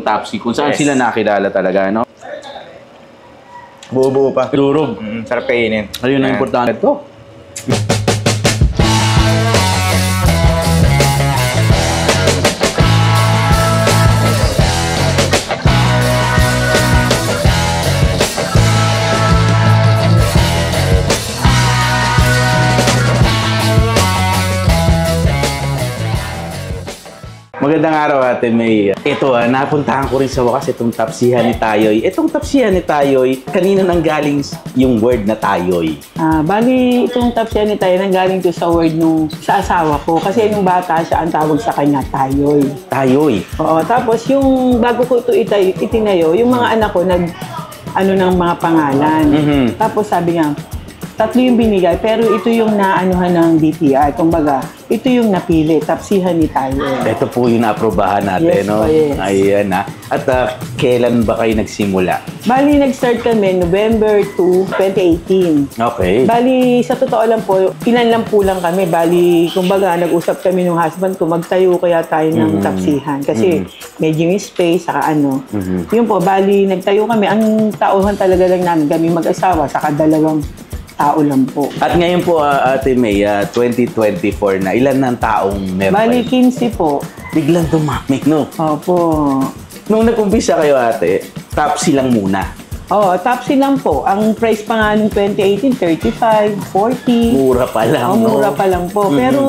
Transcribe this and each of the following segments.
Tapsi, kung saan sila nakilala talaga, no? Buo-buo pa. Durog. Sarap kainin. Ayun ang importante ito. Magandang araw, Ate May. Ito, napuntahan ko rin sa wakas itong tapsihan ni Tayoy. Itong tapsihan ni Tayoy, kanino nang galing yung word na Tayoy? Bali, itong tapsihan ni Tayoy nanggaling to sa word sa asawa ko. Kasi nung bata siya, ang tawag sa kanya, Tayoy. Tayoy? Oo, tapos yung bago ko ito itinayo, yung mga anak ko ng mga pangalan. Tapos sabi niya, 3 yung binigay, pero ito yung naanuhan ng DTI. Kumbaga, ito yung napili, tapsihan ni Tayoy. Ito po yung naaprobahan natin, Yes, no? yes. Ayan, ha? At kailan ba kayo nagsimula? Bali, nag-start kami November 2, 2018. Okay. Bali, sa totoo lang po, ilan lang po lang kami. Bali, kumbaga, nag-usap kami ng husband ko, magtayo kaya tayo ng tapsihan. Kasi medyo yung space, saka ano. Yun po, bali, nagtayo kami. Ang tauhan talaga lang namin, kami mag-asawa, saka 2 tao lang po. At ngayon po, Ate May, 2024 na, ilan ng taong meron Bali, kayo? 15 po. Biglang dumami, no? Opo. Nung nag-umpisa kayo, Ate, tapsi lang muna. Oo, tapsi lang po. Ang price pa nga nung 2018, 35, 40. Mura pa lang, no? Mura pa lang po. Pero,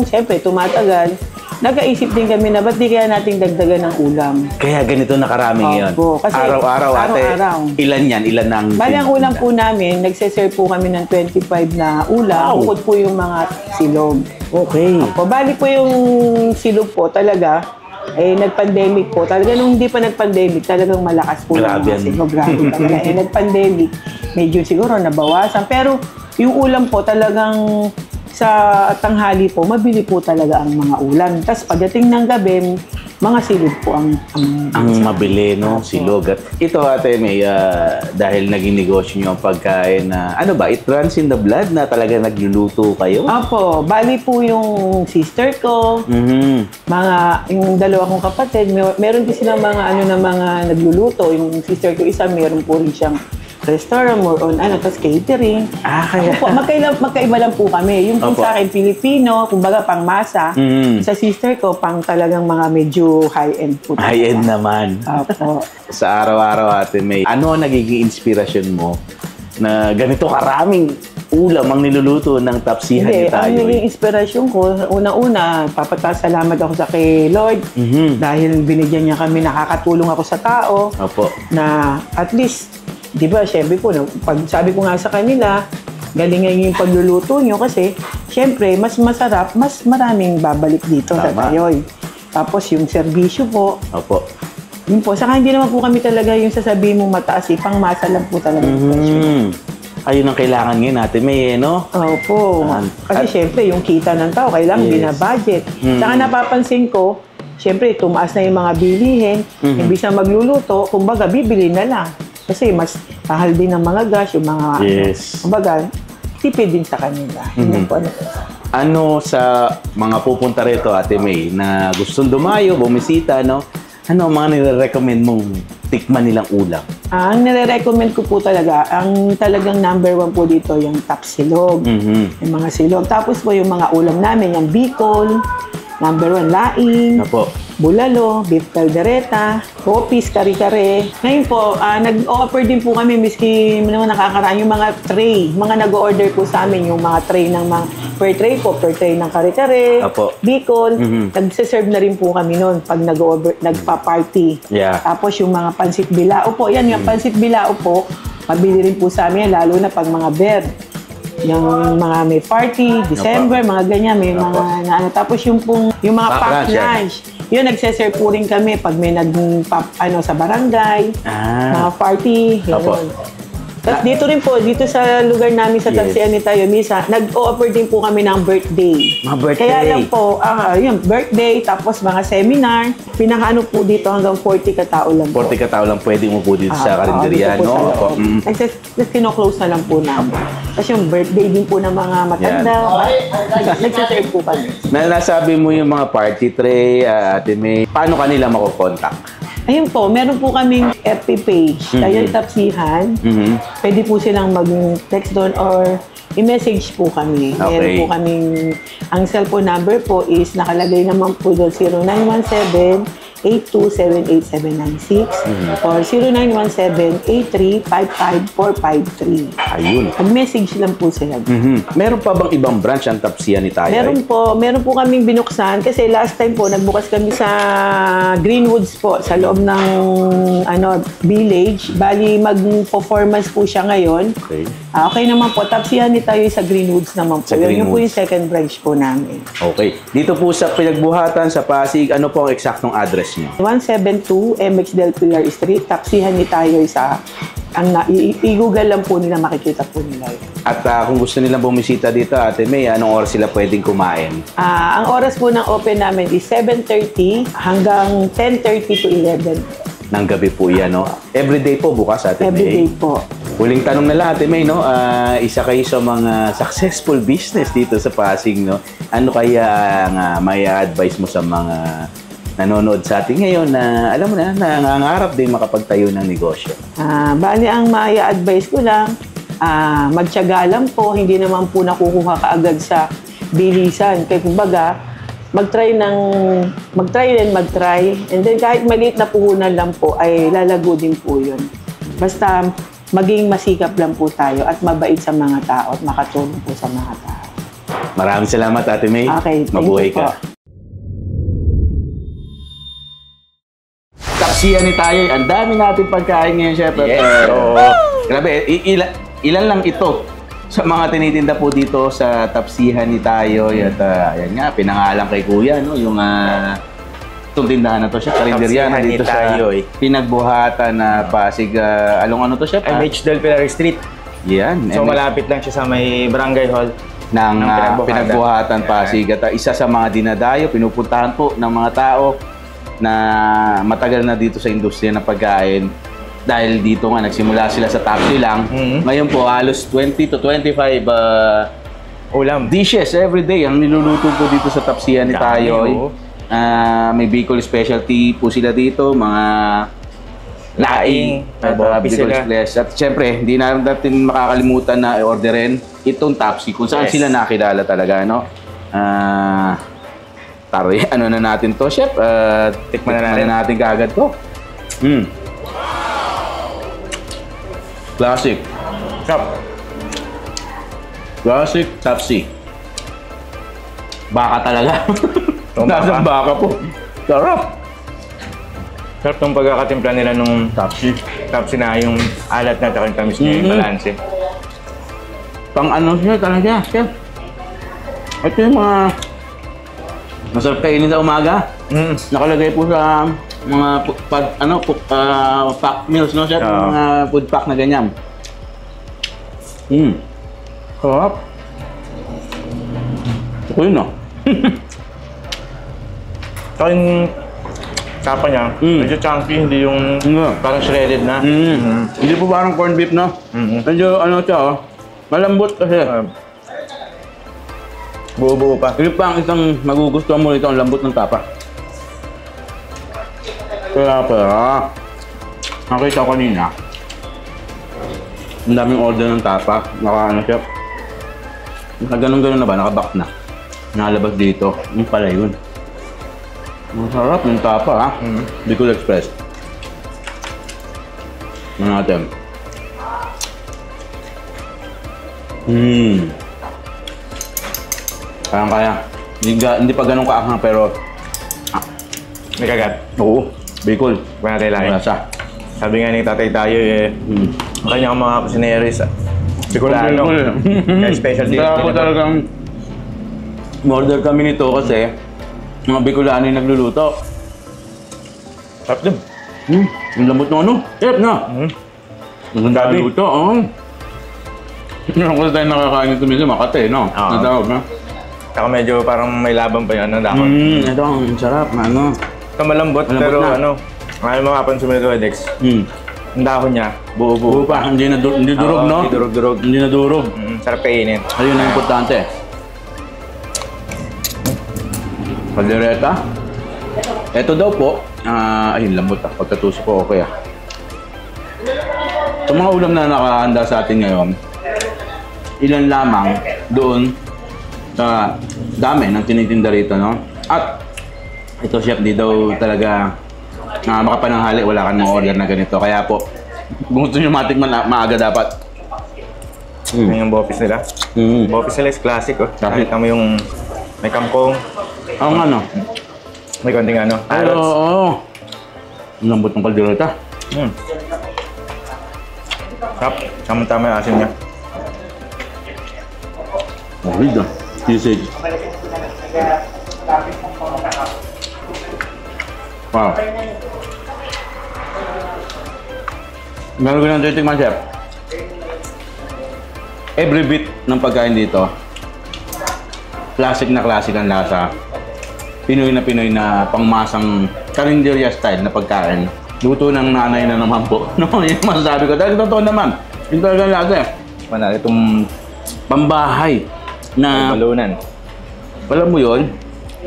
siyempre, tumatagal. Nagkaisip din kami na ba't di kaya nating dagdagan ng ulam? Kaya ganito na karami ngayon. Opo, kasi araw-araw, Ate. araw-araw. Ilan yan? Ilan ang... Bali, ang ulam po namin, nagseserve po kami ng 25 na ulam. Wow. Bukod po yung mga silog. Okay. Opo, bali po yung silog po talaga, nag-pandemic po. Talaga nung hindi pa nag-pandemic, talagang malakas po. Grabe yan. Silog, grabe talaga. Nag-pandemic, medyo siguro nabawasan. Pero yung ulam po talagang sa tanghali po, mabili po talaga ang mga ulam. Tapos pagdating ng gabi, mga silog po ang mabili, no? Silog. At ito, Ate May, dahil naging negosyo nyo ang pagkain na, ano ba, it runs in the blood na talaga nagluluto kayo? Opo, bali po yung sister ko, yung 2 kong kapatid, meron din silang mga nagluluto. Yung sister ko isa, meron po rin siyang restaurant, more on tapos catering. Kaya... Opo, magkaiba lang po kami. Yung po sa akin, Pilipino, kumbaga pang masa. Sa sister ko, pang talagang mga medyo high-end po. High-end naman. Opo. Sa araw-araw, Ate May, ano ang nagiging inspirasyon mo na ganito karaming ulam ang niluluto ng tapsihan ni Tayoy? Ang naging inspirasyon ko, unang-una, papasalamat ako sa kay Lord dahil binigyan niya kami, nakakatulong ako sa tao. Opo. Na at least, di ba, syempre po, pag sabi ko nga sa kanila, galingan yung pagluluto nyo kasi, syempre, mas masarap, mas maraming babalik dito sa Tayoy. Tapos yung serbisyo po. Opo. Yun po. Saka hindi naman po kami talaga yung sasabihin mo mataas, pang masa lang po talaga. Ayun ang kailangan ngayon natin, May, no? Opo. Kasi syempre, yung kita ng tao, kailangan binabudget. Saka napapansin ko, syempre, tumaas na yung mga bilihin. Imbis na magluluto, kumbaga, bibili na lang. Kasi mas mahal din ng mga gas, yung mga kumbaga, tipid din sa kanila. Ano sa mga pupunta rito, Ate May, na gustong dumayo, bumisita, no? Ano ang mga nire-recommend mong tikman nilang ulam? Ang nire-recommend ko po talaga, ang talagang number 1 po dito, yung tapsilog. Yung mga silog. Tapos po yung mga ulam namin, yung bicol, number 1, laing. Opo. Bulalo, beef caldereta, kopis, kare-kare. Ngayon po, nag-offer din po kami, miski naman nakakaraan, yung mga tray. Mga nag-order po sa amin, yung mga tray ng mga per tray po, per tray ng kare-kare, bicol. Nagsiserve na rin po kami noon pag nagpa-party. Tapos yung mga pansit bilao po, yan yung pansit bilao po, mabili rin po sa amin, lalo na pag mga bird. Yung mga may party, December, mga ganyan, may mga tapos yung mga pack lunch. Yun, nagse-serve po rin kami pag may nag-pop sa barangay, mga party. Tapos dito rin po, dito sa lugar namin sa Tapsihan ni Tayoy, Misa, nag-o-offer din po kami ng birthday. Mga birthday? Kaya lang po, yung birthday, tapos mga seminar, pinakaano po dito hanggang 40 katao lang po. 40 katao lang pwede mo po dito sa karinderya, no? Nag-close na lang po namin. Kasi yung birthday din po ng mga matanda, nagsiserve po kami. Nasabi mo yung mga party tray, Ate May, paano kanila makukontak? Ayun po, meron po kaming FB page. Tayo Tapsihan. Pwede po silang mag-text doon or i-message po kami. Okay. Meron po kaming, ang cellphone number po is nakalagay naman po doon 0917-8278796 or 0917-8355-453. Ayun. Mag-message lang po sila. Meron pa bang ibang branch ang Tapsihan ni Tayoy? Meron po kaming binuksan kasi last time po nagbukas kami sa Greenwoods po sa loob ng village. Bali mag-performance po siya ngayon. Okay. Okay naman po, Tapsihan ni Tayo sa Greenwoods naman po. Sa Yun po yung Greenwoods. second branch po namin. Okay. Dito po sa Pinagbuhatan, sa Pasig, ano po ang eksaktong address niyo? 172 MX Del Pilar Street, Tapsihan ni Tayo sa i-google lang po nila, makikita po nila yun. At kung gusto nilang bumisita dito, Ate May, anong oras sila pwedeng kumain? Ang oras po ng open namin is 7:30 hanggang 10:30 to 11. Ng gabi po yan, no? Everyday po bukas, Ate May. Everyday po. Huling tanong na lang, Ate May, no? Isa kayo sa mga successful business dito sa Pasig, no? Ano kaya ang may advice mo sa mga nanonood sa atin ngayon na, alam mo na, nangangarap din makapagtayo ng negosyo? Bali, ang maya-advise ko lang, magtiyaga lang po, hindi naman po nakukuha kaagad sa bilisan. Kaya kumbaga, mag-try, and then kahit maliit na puhunan lang po, ay lalago din po yun. Basta, maging masikap lang po tayo at mabait sa mga tao at makatulong po sa mga tao. Maraming salamat, Ate May. Okay, thank Mabuhay you po. ka. Tapsihan ni Tayoy, ang dami natin pagkain ngayon, Chef. Yes. Grabe, ilan lang ito sa mga tinitinda po dito sa Tapsihan ni Tayoy. At ayan nga, pinangalan kay Kuya, no? Yung itong tindahan na to, Chef. Karinderya na Tapsihan ni dito sa Tayoy. Pinagbuhatan na Pasig. Along ano to, Chef? MH Del Pilar Street. Yan. So malapit lang siya sa may barangay hall. ng Pinagbuhatan. Pinagbuhatan Pasig. At isa sa mga dinadayo, pinupuntahan po ng mga tao na matagal na dito sa industriya ng pagkain. Dahil dito nga, nagsimula sila sa taxi lang. Ngayon po, halos 20 to 25 Ulam. dishes every day ang niluluto po dito sa Tapsihan ni Dami, Tayoy. oh. May Bicol specialty po sila dito, mga laing, May Bopi Bicol sila. Express. At syempre, hindi na natin makakalimutan na i-orderin itong Tapsi, kung saan Yes. sila nakilala talaga, no? Ano na natin to, Chef? Tikman na natin. Kaagad to. Classic. Shop. Classic Tapsi. Baka talaga. Yung Nasang baka po. Sarap. Sarap ng pagkakatimpla nila nung Tapsi. Tapsi na yung alat na at yung tamis niya yung balanse. Pang ano siya talaga, Chef. Ito yung mga masarap kainin sa umaga. Nakalagay po sa mga pack meals, no, Chef? Oo. Mga food pack na ganyan. Sarap. Ito yun, no? So yung tapa niya, medyo chunky, hindi yung parang shredded na. Hindi po parang corned beef, no? Medyo ano siya, oh. Malambot kasi. Buo-buo pa. Ito pa ang isang magugustuhan mo nito, ang lambot ng tapa. Kaya pala, nakita ko kanina, ang daming order ng tapa. Naka-ano siya. Naka-ganon-ganon na ba? Naka-back na. Nakalabas dito. Yung pala yun. Masarap yung tapa, ha? Bicol Express. Ano natin? Kaya. Hindi pa ganun kaanghang pero May kagat. oo, Bicol. Kung natin lang. Malasa. Sabi nga ni Tatay Tayo ang kanyang mga kusineris. Bicolano. Kaya specialty. Kaya ako talagang order kami nito kasi mga Bicolano yung nagluluto. Sarap din. Ang lambot ng ano? Chef na! Ang Gabi. luto, oo. Ako tayo nakakain ito minsan, Makate, no? Oo. Natawag na. Saka medyo parang may laban pa yung dahon. Ito ang sarap, ano. Ito malambot, Malambot pero na. ayaw makapansin mo nito, Dex. Ang dahon niya, Buo buo-buo pa, hindi na durog, Oo, no? hindi durog-durog. Hindi na durog. Sarap kainin. Ayun ang importante. Kaldereta. Ito daw po, Ayun, lambot pagkatusok ko, okay Sa mga ulam na nakahanda sa atin ngayon, ilan lamang doon sa dami ng tinitinda rito, no? At ito, chef, di daw talaga makapananghali, wala ka ng order na ganito. Kaya po, kung gusto nyo matikman, maaga dapat. Yung bopis nila. Bopis nila is classic, oh. Nakita mo yung may kangkong. Oo nga, no? May konting Pero, oo. Ang lambot ng kaldereta. Sarap. Tama-tama yung asin niya. Mahid na. Sisig. Wow. Meron ko ng titikman, chef. Every bit ng pagkain dito, classic na classic ang lasa. Pinoy na pangmasang karinderya style na pagkain. Luto ng nanay na naman po. No, yun masasabi ko. Dahil totoo naman. Yung talagang lasa Mana, itong pambahay na balunan. alam mo yun,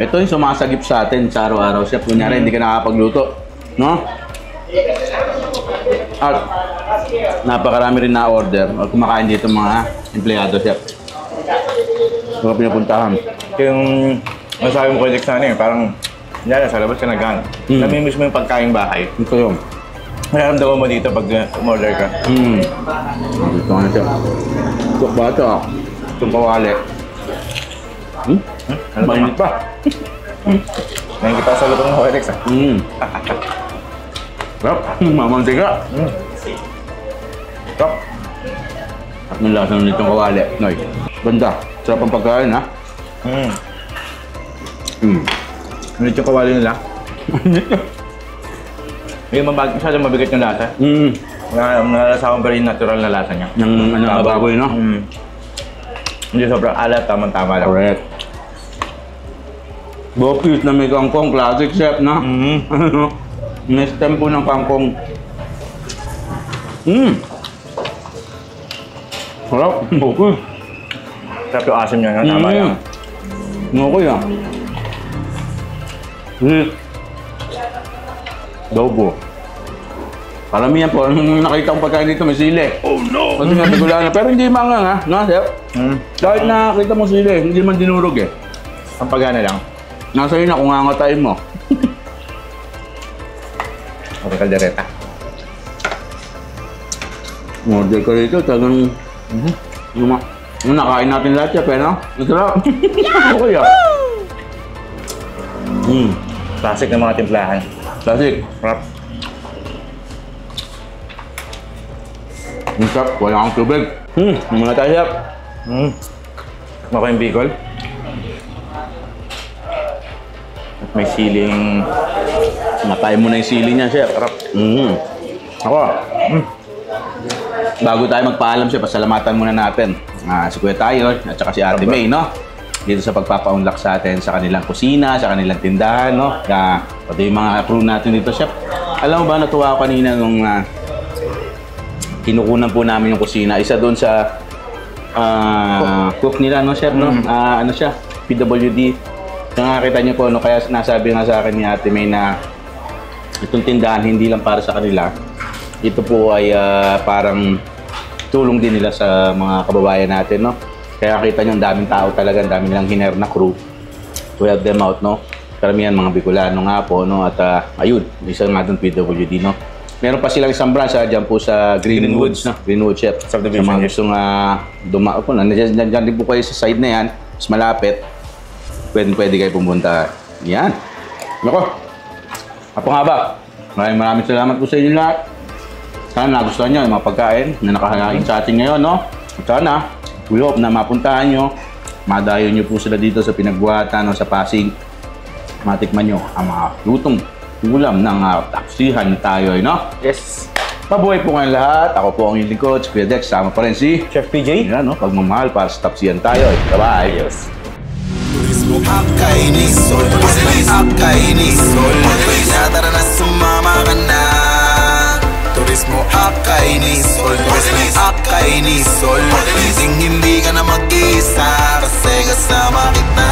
ito yung sumasagip sa atin sa araw-araw. Chef, kunyari, hindi ka nakakapagluto. No? At napakarami rin na-order o kumakain dito mga empleyado, chef. Mga pinapuntahan. Yung masabi mo project sana parang yan, sa labas ka nagkaan. Namimiss mo yung pagkain bahay. Ito yun. Nararamdaman mo dito pag umorder ka. Ito nga na siya. Ito ba ito? Itong kawali. Mainit pa. Ngayon kita sa lutong ng Alex, Sarap. Mamantika. Sarap. At ng lasa ng itong kawali. Noy. Ganda. Sarap ang pagkain, ha? Ulit yung kawali nila. Yung masyadong mabigat yung lasa. Nalasawan pa rin yung natural na lasa niya. Yung baboy, no? Hindi sobrang alat, tamang-tama lang. Correct. Bopis na may kangkong. Classic, chef, na? May stem po ng kangkong. Sarap. Bopis. Sarap yung asim niya, tama lang. Okay, Adobo. Paramihan po, nung nakita kong pagkain dito, may sili. Oh no! Kasi nga bigula na. Pero hindi mangang, ha? No, chef? Kahit nakakita mo sili, hindi man dinurog, Ang pagana lang. Nasa yun na kung ngangatayin mo. Okay, kaldereta. Order ko dito, talagang... Yung nakain natin lahat, chef, no? Masarap. Okay, Classic ng mga timplahan. Classic. Sarap. Ang sarap, wala kang tubig. Yung mga tayo, chef. Mako yung bicol. At may siling... Matay mo na yung sili niya, chef. Sarap. Ako. Bago tayo magpaalam, chef, pasalamatan muna natin. Si Kuya Tayo at saka si Ate May, no? Dito sa pagpapaunlak sa atin sa kanilang kusina, sa kanilang tindahan, no? Pati yung mga crew natin dito, chef. Alam mo ba, natuwa ako kanina nung kinukunan po namin yung kusina. Isa doon sa cook nila, no, chef, no? Ano siya? PWD. Nakakita niyo po, no? Kaya nasabi nga sa akin ni Ate May na itong tindahan hindi lang para sa kanila. Ito po ay parang tulong din nila sa mga kababayan natin, no? Kaya kita nyo, ang daming tao talaga, ang daming nilang hiner na crew to help them out, no? Karamihan mga Bicolano nga po, no? At ayun, isa nga doon PWD, no? Meron pa silang isang branch, dyan po sa Greenwoods, no? Greenwood, chef. Sa mga gustong dumaan po, nandiyan din po kayo sa side na yan, mas malapit. Pwede kayo pumunta. Yan. Nako. Kapangaba. Maraming salamat po sa inyo lahat. Sana nagustuhan nyo yung mga pagkain na nakahain sa atin ngayon, no? At sana, we hope na mapuntahan nyo, madayo nyo po sila dito sa Pinagbuhatan o sa Pasig. Matikman nyo ang mga lutong ulam ng Tapsihan tayo, no? Yes. Mabuhay po kayong lahat. Ako po ang inyong lingkod, si Kuya Dex. Sama pa rin si Chef PJ. Yan, no? Pagmamahal para sa Tapsihan tayo. Bye-bye. Yes. Turismo Akainisol, Akainisol, tara na sumama ka na. Turismo Akainisol, Akainisol, hindi ka na mag-isa kasi kasama kita.